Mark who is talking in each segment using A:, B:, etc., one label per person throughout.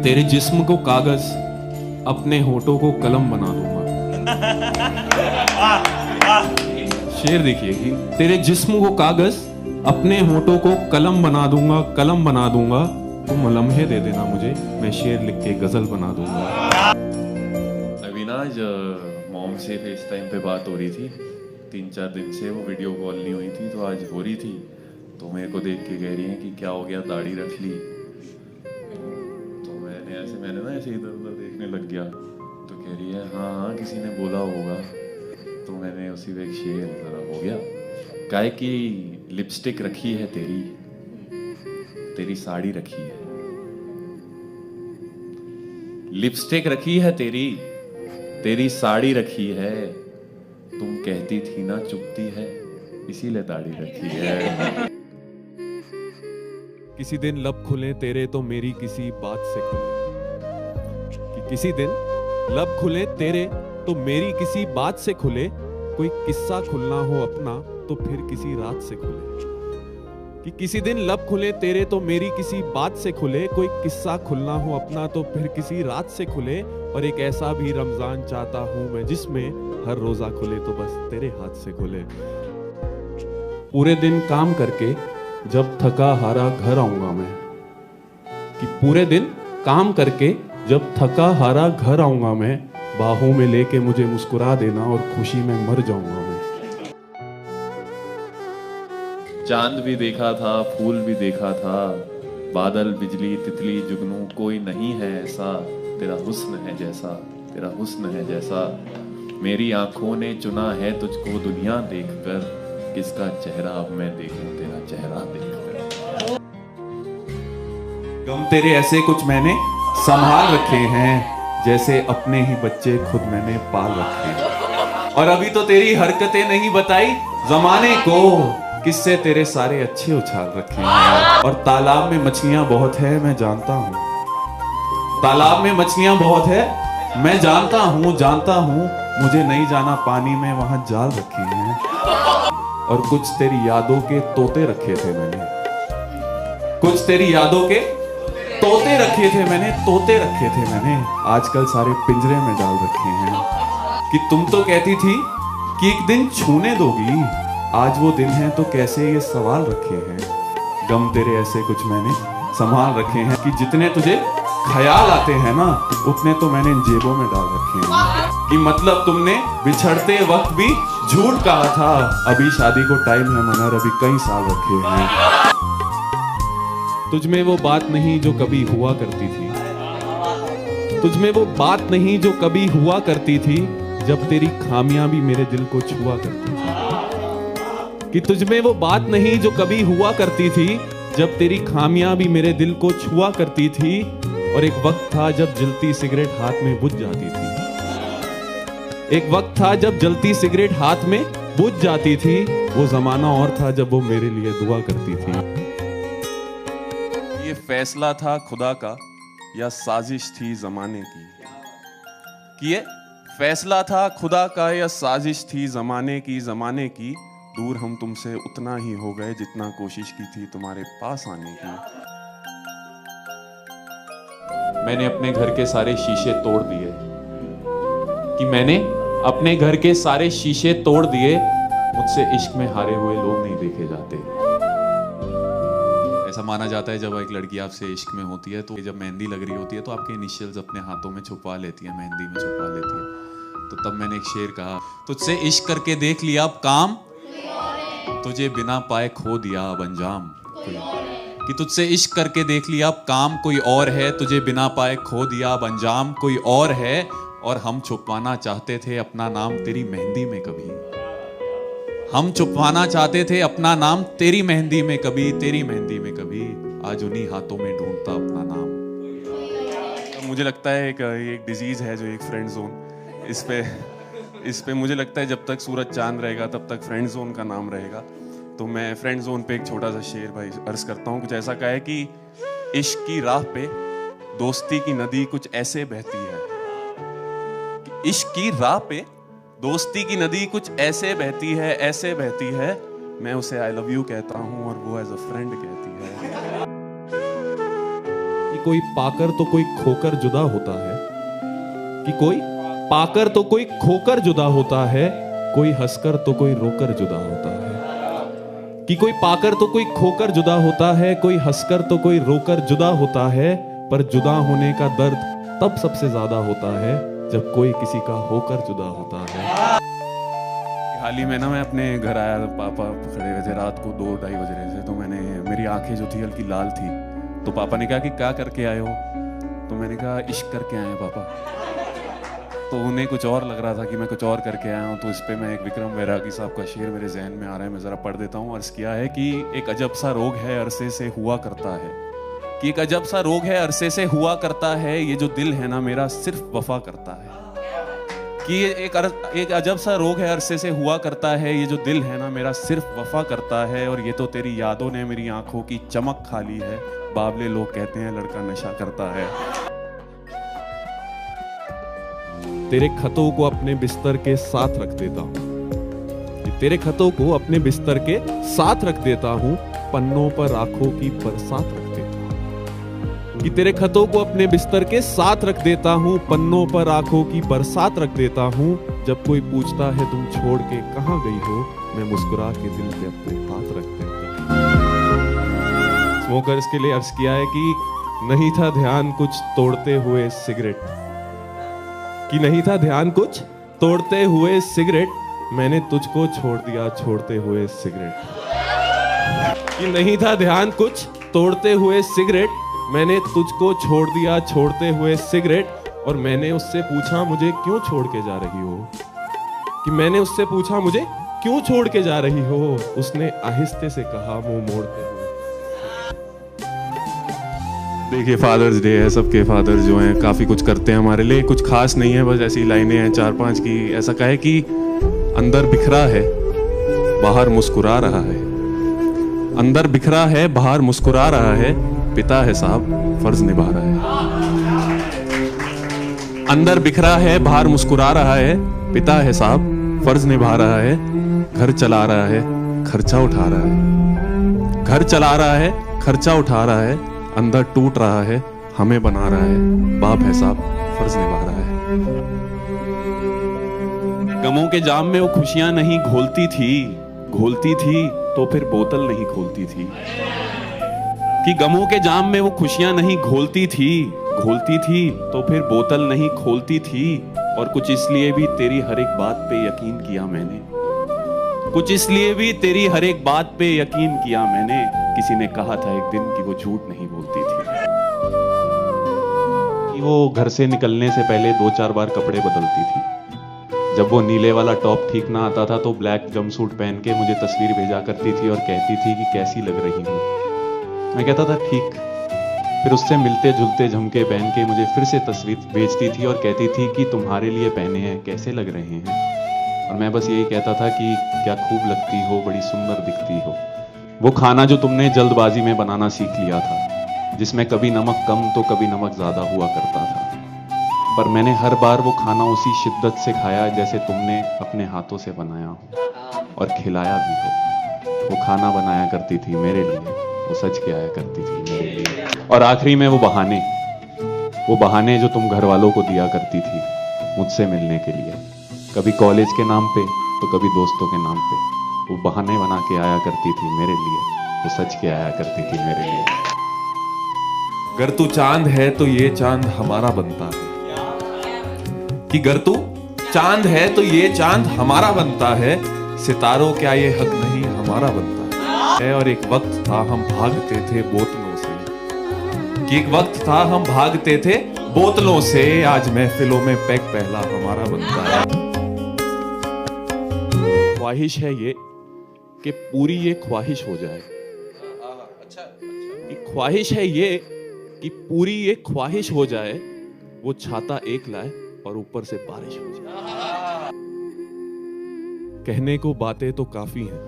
A: तेरे जिस्म को कागज, अपने होठों को कलम बना दूंगा। शेर देखिए कि तेरे जिस्म को कागज, अपने होठों को कलम बना दूंगा, कलम बना दूंगा। तुम लम्हे दे देना मुझे, मैं शेर लिख के गजल बना दूंगा।
B: अभी ना आज मॉम से फेस टाइम पे बात हो रही थी, 3-4 दिन से वो वीडियो कॉल नहीं हुई थी, तो आज हो रही थी। तो मेरे को देख के कह रही है कि क्या हो गया, दाढ़ी रख ली। तो मैंने ना ऐसे इधर उधर देखने लग गया। तो कह रही है हाँ हाँ किसी ने बोला होगा। तो मैंने उसी पे एक शेर जरा हो गया, काय की लिपस्टिक रखी है तेरी, तेरी साड़ी रखी है। लिपस्टिक रखी है तेरी, तेरी साड़ी रखी है। तुम कहती थी ना चुभती है, इसीलिए दाढ़ी रखी है।
A: किसी दिन लब खुले तेरे तो मेरी किसी बात से खुले, कि किसी दिन लब खुले तेरे तो मेरी किसी बात से खुले। कोई किस्सा खुलना हो अपना तो फिर किसी रात से खुले। कि किसी दिन लब खुले तेरे तो मेरी किसी बात से खुले। कोई किस्सा खुलना हो अपना तो फिर किसी रात से खुले। और एक ऐसा भी रमजान चाहता हूं मैं जिसमें हर रोजा खुले तो बस तेरे हाथ से खुले। पूरे दिन काम करके जब थका हारा घर आऊंगा मैं, कि पूरे दिन काम करके जब थका हारा घर आऊंगा मैं। बाहों में लेके मुझे मुस्कुरा देना और खुशी में मर जाऊंगा मैं।
B: चांद भी देखा था, फूल भी देखा था, बादल बिजली तितली जुगनू कोई नहीं है ऐसा। तेरा हुस्न है जैसा, तेरा हुस्न है जैसा। मेरी आंखों ने चुना है तुझको दुनिया देखकर, किसका चेहरा अब मैं देखूं तेरा चेहरा देखकर।
A: गम तेरे ऐसे कुछ मैंने संभाल रखे हैं, जैसे अपने ही बच्चे खुद मैंने पाल रखे हैं। और अभी तो तेरी हरकतें नहीं बताई जमाने को, किससे तेरे सारे अच्छे उछाल रखे हैं। और तालाब में मछलियां बहुत है मैं जानता हूँ, तालाब में मछलियां बहुत है मैं जानता हूँ, जानता हूँ। मुझे नहीं जाना पानी में वहां जाल रखे हैं। और कुछ तेरी यादों के तोते रखे थे मैंने, कुछ तेरी यादों के तोते रखे थे मैंने, तोते रखे थे मैंने। आजकल सारे पिंजरे में डाल रखे हैं। कि तुम तो कहती थी कि एक दिन छूने दोगी, आज वो दिन है तो कैसे ये सवाल रखे हैं। गम तेरे ऐसे कुछ मैंने संभाल रखे हैं, कि जितने तुझे ख्याल आते हैं ना उतने तो मैंने इन जेबों में डाल रखे हैं। कि मतलब तुमने बिछड़ते वक्त भी झूठ कहा था, अभी शादी को टाइम है मगर अभी कई साल रखे हैं। तुझ में वो बात नहीं जो कभी हुआ करती थी, तुझ में वो बात नहीं जो कभी हुआ करती थी, जब तेरी खामियां भी मेरे दिल को छुआ करती थी। कि तुझ में वो बात नहीं जो कभी हुआ करती थी, जब तेरी खामियां भी मेरे दिल को छुआ करती थी। और एक वक्त था जब जलती सिगरेट हाथ में बुझ जाती थी, एक वक्त था जब जलती सिगरेट हाथ में बुझ जाती थी। वो जमाना और था जब वो मेरे लिए दुआ करती थी। ये फैसला था खुदा का या साजिश थी जमाने की, कि ये फैसला था खुदा का या साजिश थी जमाने की, जमाने की। दूर हम तुमसे उतना ही हो गए जितना कोशिश की थी तुम्हारे पास आने की। मैंने अपने घर के सारे शीशे तोड़ दिए, कि मैंने अपने घर के सारे शीशे तोड़ दिए। मुझसे इश्क में हारे हुए लोग नहीं देखे जाते। ऐसा माना जाता है जब एक लड़की आपसे इश्क में होती है तो जब मेहंदी लग रही होती है तो आपके इनिशियल्स अपने हाथों में छुपा लेती है, मेहंदी में छुपा लेती है। तो तब मैंने एक शेर कहा, तुझसे इश्क करके देख लिया अब काम, तुझे बिना पाए खो दिया अब अंजाम। कि तुझसे इश्क करके देख लिया अब काम कोई और है, तुझे बिना पाए खो दिया अब अंजाम कोई और है। और हम छुपवाना चाहते थे अपना नाम तेरी मेहंदी में कभी, हम छुपवाना चाहते थे अपना नाम तेरी मेहंदी में कभी, तेरी मेहंदी में कभी। आज उन्हीं हाथों में ढूंढता अपना नाम। तो मुझे लगता है एक डिजीज है जो एक फ्रेंड जोन, इस पे मुझे लगता है जब तक सूरज चांद रहेगा तब तक फ्रेंड जोन का नाम रहेगा। तो मैं फ्रेंड जोन पे एक छोटा सा शेर भाई अर्ज करता हूँ। कुछ ऐसा कहा है कि इश्क की राह पे दोस्ती की नदी कुछ ऐसे बहती है, कि इश्क की राह पे दोस्ती की नदी कुछ ऐसे बहती है, ऐसे बहती है। मैं उसे आई लव यू कहता हूँ और वो एज अ फ्रेंड कहती है। कोई पाकर तो कोई खोकर जुदा होता है, कि कोई पाकर तो कोई खोकर जुदा होता है, कोई हंसकर तो कोई रोकर जुदा होता है, कि कोई पाकर तो कोई खोकर जुदा होता है, कोई हंसकर तो कोई रोकर जुदा होता है, पर जुदा होने का दर्द तब सबसे ज्यादा होता है जब कोई किसी का होकर जुदा होता है। हाल ही में ना मैं अपने घर आया, पापा खड़े हुए थे, रात को 2-2:30 बज रहे थे, तो मेरी आंखें जो थी हल्की लाल थी, तो पापा ने कहा कि क्या करके आए हो, तो मैंने कहा इश्क करके आए हैं पापा। तो उन्हें कुछ और लग रहा था कि मैं कुछ और करके आया हूँ, तो इस पे मैं एक विक्रम बैरागी साहब का शेर मेरे जहन में आ रहा है, मैं ज़रा पढ़ देता हूँ। अर्ज़ किया है कि एक अजब सा रोग है अरसे से हुआ करता है, कि एक अजब सा रोग है अरसे से हुआ करता है, ये जो दिल है ना मेरा सिर्फ वफा करता है, कि एक अजब सा रोग है अरसे से हुआ करता है, ये जो दिल है ना मेरा सिर्फ वफा करता है, और ये तो तेरी यादों ने मेरी आंखों की चमक खा ली है, बावले लोग कहते हैं लड़का नशा करता है। तेरे खतों को अपने बिस्तर के साथ रख देता हूँ, तेरे खतों को अपने बिस्तर के साथ रख देता हूँ, पन्नों पर आंखों की बरसात रख देता हूँ, कि तेरे खतों को अपने बिस्तर के साथ रख देता हूँ, पन्नों पर आंखों की बरसात रख देता हूँ। जब कोई पूछता है तुम छोड़ के कहाँ गई हो, मैं मुस्कुरा के दिल पे अपने हाथ रख देता हूँ। स्मोकर्स के लिए अर्ज किया है कि नहीं था ध्यान कुछ तोड़ते हुए सिगरेट, कि नहीं था ध्यान कुछ तोड़ते हुए सिगरेट, मैंने तुझको छोड़ दिया छोड़ते हुए सिगरेट, कि नहीं था ध्यान कुछ तोड़ते हुए सिगरेट, मैंने तुझको छोड़ दिया छोड़ते हुए सिगरेट। और मैंने उससे पूछा मुझे क्यों छोड़ के जा रही हो, कि मैंने उससे पूछा मुझे क्यों छोड़ के जा रही हो, उसने आहिस्ते से कहा मुंह मोड़ते हुए। देखिए फादर्स डे है, सबके फादर जो हैं काफ़ी कुछ करते हैं हमारे लिए, कुछ खास नहीं है, बस ऐसी लाइनें हैं 4-5 की। ऐसा कहे कि अंदर बिखरा है बाहर मुस्कुरा रहा है, अंदर बिखरा है बाहर मुस्कुरा रहा है, पिता है साहब फर्ज निभा रहा है। अंदर बिखरा है बाहर मुस्कुरा रहा है, पिता है साहब फर्ज निभा रहा है, घर चला रहा है खर्चा उठा रहा है, घर चला रहा है खर्चा उठा रहा है, अंदर टूट रहा है हमें बना रहा है, बाप है साहब फर्ज निभा रहा है। गमों के जाम में वो खुशियां नहीं घोलती थी तो फिर बोतल नहीं खोलती थी, कि गमों के जाम में वो खुशियां नहीं घोलती थी तो फिर बोतल नहीं खोलती थी। और कुछ इसलिए भी तेरी हर एक बात पे यकीन किया मैंने, कुछ इसलिए भी तेरी हर एक बात पे यकीन किया मैंने, किसी ने कहा था एक दिन कि वो झूठ नहीं बोलती थी, कि वो घर से निकलने से पहले 2-4 बार कपड़े बदलती थी। जब वो नीले वाला टॉप ठीक ना आता था तो ब्लैक जंपसूट पहन के मुझे तस्वीर भेजा करती थी और कहती थी कि कैसी लग रही हूँ। मैं कहता था ठीक, फिर उससे मिलते जुलते झुमके पहन के मुझे फिर से तस्वीर भेजती थी और कहती थी कि तुम्हारे लिए पहने हैं कैसे लग रहे हैं। और मैं बस यही कहता था कि क्या खूब लगती हो, बड़ी सुंदर दिखती हो। वो खाना जो तुमने जल्दबाजी में बनाना सीख लिया था, जिसमें कभी नमक कम तो कभी नमक ज्यादा हुआ करता था, पर मैंने हर बार वो खाना उसी शिद्दत से खाया जैसे तुमने अपने हाथों से बनाया हो और खिलाया भी हो। वो खाना बनाया करती थी मेरे लिए, वो सच के आया करती थी मेरे लिए। और आखिरी में वो बहाने जो तुम घर वालों को दिया करती थी मुझसे मिलने के लिए, कभी कॉलेज के नाम पे तो कभी दोस्तों के नाम पे, वो बहाने बना के आया करती थी मेरे लिए, वो सच के आया करती थी मेरे लिए। अगर तू चांद है तो ये चांद हमारा बनता है, कि अगर तू चांद है तो ये चांद हमारा बनता है, सितारों क्या ये हक नहीं हमारा बनता है। और एक वक्त था हम भागते थे बोतलों से, कि एक वक्त था हम भागते थे बोतलों से, आज महफिलों में पैक पहला हमारा बनता है। ख्वाहिश है ये कि पूरी ये ख्वाहिश हो जाए, ख्वाहिश है ये कि पूरी ये ख्वाहिश हो जाए, वो छाता एक लाए और ऊपर से बारिश हो जाए। कहने को बातें तो काफी हैं,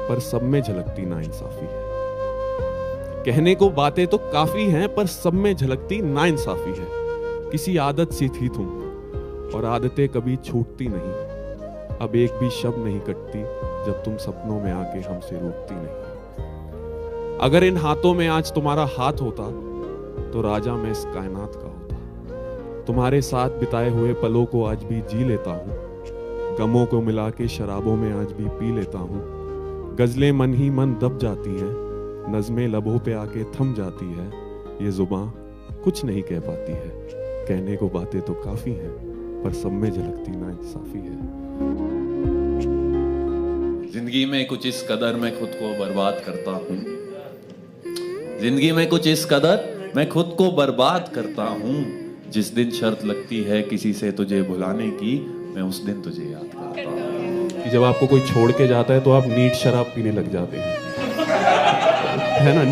A: पर सब में झलकती नाइंसाफी है। कहने को बातें तो काफी हैं, पर सब में झलकती नाइंसाफी है। किसी आदत सी थी तुम और आदतें कभी छूटती नहीं, अब एक भी शब्द नहीं कटती जब तुम सपनों में आके हमसे रूठती नहीं। अगर इन हाथों में आज तुम्हारा हाथ होता तो राजा मैं इस कायनात का होता। तुम्हारे साथ बिताए हुए पलों को आज भी जी लेता हूँ, गमों को मिला के शराबों में आज भी पी लेता हूँ। गजलें मन ही मन दब जाती हैं, नज़में लबों पे आके थम जाती है। ये जुबां कुछ नहीं कह पाती है, कहने को बातें तो काफी हैं, पर सब में झलकती ना इंसाफी है।
B: जिंदगी में कुछ इस कदर मैं खुद को बर्बाद करता हूँ, जिंदगी में कुछ इस कदर मैं खुद को बर्बाद करता हूँ। जिस दिन शर्त लगती है किसी से तुझे भुलाने की, मैं उस दिन तुझे याद करता हूँ।
A: कि जब आपको कोई छोड़ के जाता है तो आप नीट शराब पीने लग जाते हैं, है ना।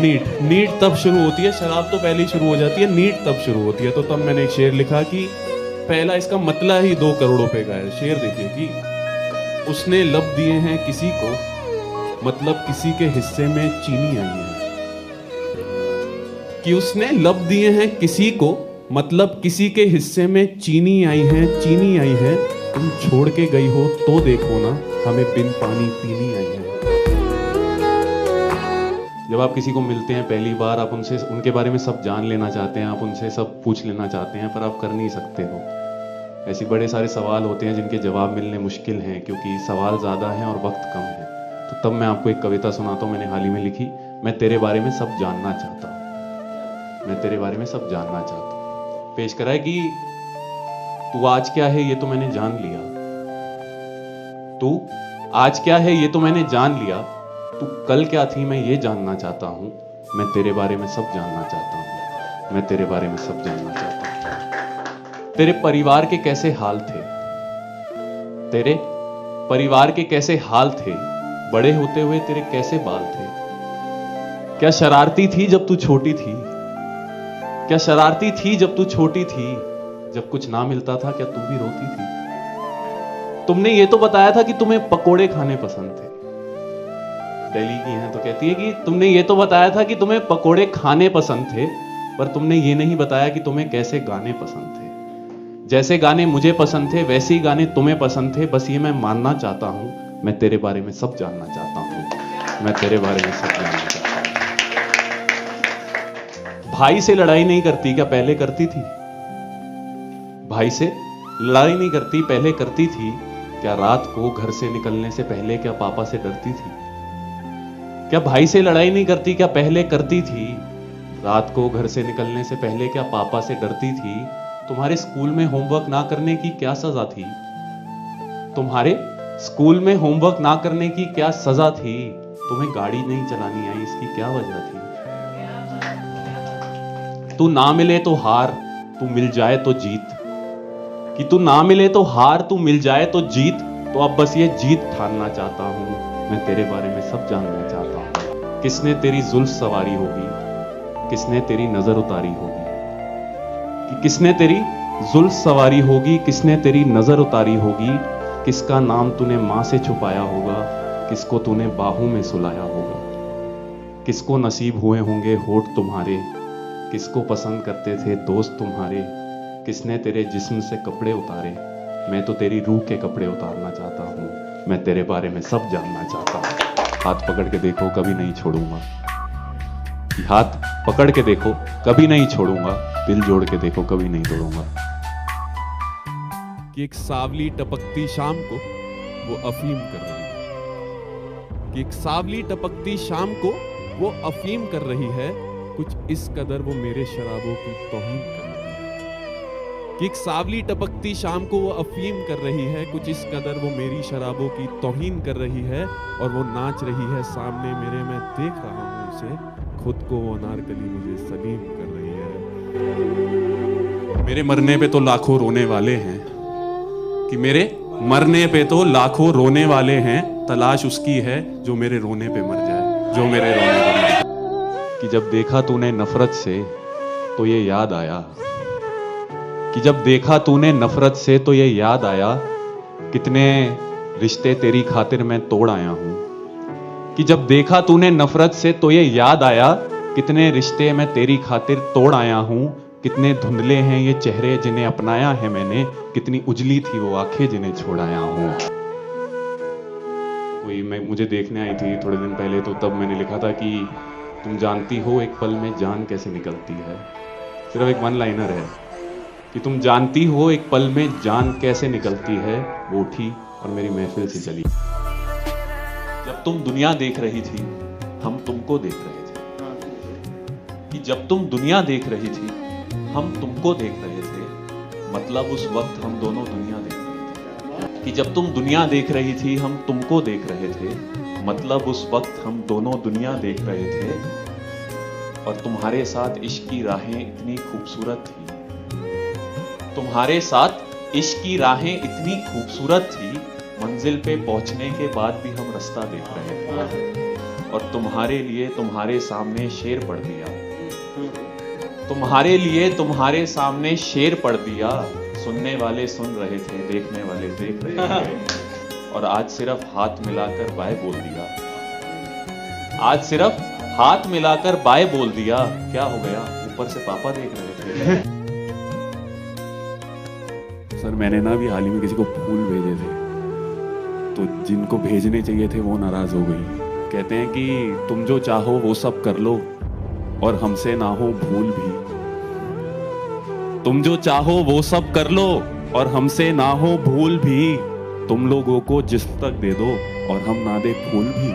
A: नीट तब शुरू होती है, शराब तो पहले ही शुरू हो जाती है, नीट तब शुरू होती है। तो तब मैंने एक शेर लिखा कि पहला इसका मतलब ही 2 करोड़ रुपए का है। शेर देखिए कि उसने लब दिए हैं किसी को, मतलब किसी के हिस्से में चीनी आई है। कि उसने लब दिए हैं किसी को, मतलब किसी के हिस्से में चीनी आई है, चीनी आई है। तुम छोड़ के गई हो तो देखो ना, हमें बिन पानी पीनी आई है। जब आप किसी को मिलते हैं पहली बार, आप उनसे उनके बारे में सब जान लेना चाहते हैं, आप उनसे सब पूछ लेना चाहते हैं, पर आप कर नहीं सकते हो। ऐसे बड़े सारे सवाल होते हैं जिनके जवाब मिलने मुश्किल हैं, क्योंकि सवाल ज़्यादा हैं और वक्त कम है। तो तब मैं आपको एक कविता सुनाता हूँ, मैंने हाल ही में लिखी। मैं तेरे बारे में सब जानना चाहता हूँ, मैं तेरे बारे में सब जानना चाहता हूँ। पेश करा है कि तू आज क्या है ये तो मैंने जान लिया, तू आज क्या है ये तो मैंने जान लिया, तू कल क्या थी मैं ये जानना चाहता हूँ। मैं तेरे बारे में सब जानना चाहता हूँ, मैं तेरे बारे में सब जानना चाहता हूँ। तेरे परिवार के कैसे हाल थे, तेरे परिवार के कैसे हाल थे, बड़े होते हुए तेरे कैसे बाल थे। क्या शरारती थी जब तू छोटी थी, क्या शरारती थी जब तू छोटी थी, जब कुछ ना मिलता था क्या तू भी रोती थी। तुमने ये तो बताया था कि तुम्हें पकोड़े खाने पसंद थे, दिल्ली की हैं तो कहती है कि तुमने ये तो बताया था कि तुम्हें पकोड़े खाने पसंद थे, पर तुमने ये नहीं बताया कि तुम्हें कैसे गाने पसंद थे। जैसे गाने मुझे पसंद थे वैसे ही गाने तुम्हें पसंद थे, बस ये मैं मानना चाहता हूं, मैं तेरे बारे में सब जानना चाहता हूं, मैं तेरे बारे में सब जानना चाहता हूं। भाई से लड़ाई नहीं करती क्या पहले करती थी, भाई से लड़ाई नहीं करती पहले करती थी। क्या रात को घर से निकलने से पहले क्या पापा से डरती थी। क्या भाई से लड़ाई नहीं करती क्या पहले करती थी, रात को घर से निकलने से पहले क्या पापा से डरती थी। तुम्हारे स्कूल में होमवर्क ना करने की क्या सजा थी, तुम्हारे स्कूल में होमवर्क ना करने की क्या सजा थी। तुम्हें गाड़ी नहीं चलानी आई इसकी क्या वजह थी। तू ना मिले तो हार, तू मिल जाए तो जीत, कि तू ना मिले तो हार, तू मिल जाए तो जीत। तो अब बस ये जीत ठानना चाहता हूं, मैं तेरे बारे में सब जानना चाहता हूं। किसने तेरी जुल्फ सवारी होगी, किसने तेरी नजर उतारी होगी, कि किसने तेरी जुल्फ सवारी होगी, किसने तेरी नजर उतारी होगी। किसका नाम तूने मां से छुपाया होगा, किसको तूने बाहों में सुलाया होगा। किसको नसीब हुए होंगे होठ तुम्हारे, किसको पसंद करते थे दोस्त तुम्हारे। किसने तेरे जिस्म से कपड़े उतारे, मैं तो तेरी रूह के कपड़े उतारना चाहता हूँ, मैं तेरे बारे में सब जानना चाहता हूँ। हाथ पकड़ के देखो कभी नहीं छोड़ूंगा, हाथ पकड़ के देखो कभी नहीं छोड़ूंगा, दिल जोड़ के देखो कभी नहीं तोड़ूंगा। कि एक सावली टपकती शाम को वो अफीम कर रही है, कि एक सावली टपकती शाम को वो अफीम कर रही है, कुछ इस कदर वो मेरे शराबों की तौहीन कर रही है। कि एक सावली टपकती शाम को वो अफीम कर रही है, कुछ इस कदर वो मेरी शराबों की तौहीन कर रही है। और वो नाच रही है सामने मेरे, मैं देख रहा हूं उसे, खुद को वो अनारकली मुझे सलीम कर रही है। मेरे मरने पे तो लाखों रोने वाले हैं, कि मेरे मरने पे तो लाखों रोने वाले हैं, तलाश उसकी है जो मेरे रोने पे मर जाए, जो मेरे रोने पे मर जाए। कि जब देखा तूने नफरत से तो ये याद आया, कि जब देखा तूने नफरत से तो ये याद आया, कितने रिश्ते तेरी खातिर मैं तोड़ आया हूं। कि जब देखा तूने नफरत से तो ये याद आया, कितने रिश्ते मैं तेरी खातिर तोड़ आया हूं। कितने धुंधले हैं ये चेहरे जिन्हें अपनाया है मैंने, कितनी उजली थी वो आंखें जिन्हें छोड़ाया हूं। कोई मुझे देखने आई थी थोड़े दिन पहले, तो तब मैंने लिखा था कि तुम जानती हो एक पल में जान कैसे निकलती है, सिर्फ एक वन लाइनर है कि तुम जानती हो एक पल में जान कैसे निकलती है, वो उठी और मेरी महफिल से चली। जब तुम दुनिया देख रही थी हम तुमको देख रहे थे, कि जब तुम दुनिया देख रही थी हम तुमको देख रहे थे, मतलब उस वक्त हम दोनों दुनिया देख रहे थे। कि जब तुम दुनिया देख रही थी हम तुमको देख रहे थे, मतलब उस वक्त हम दोनों दुनिया देख रहे थे। और तुम्हारे साथ इश्क की राहें इतनी खूबसूरत थी, तुम्हारे साथ इश्क की राहें इतनी खूबसूरत थी, मंजिल पे पहुंचने के बाद भी हम रास्ता देख रहे थे। और तुम्हारे लिए तुम्हारे सामने शेर पढ़ दिया, तुम्हारे लिए तुम्हारे सामने शेर पढ़ दिया। सुनने वाले सुन रहे थे, देखने वाले देख रहे थे। और आज सिर्फ हाथ मिलाकर बाय बोल दिया, आज सिर्फ हाथ मिलाकर बाय बोल दिया। क्या हो गया, ऊपर से पापा देख रहे थे। सर मैंने ना अभी हाल ही में किसी को फूल भेजे थे, तो जिनको भेजने चाहिए थे वो नाराज हो गई। कहते हैं कि तुम जो चाहो वो सब कर लो और हमसे ना हो भूल भी। तुम जो चाहो वो सब कर लो और हमसे ना हो भूल भी। तुम लोगों को जिस्म तक दे दो और हम ना दे फूल भी।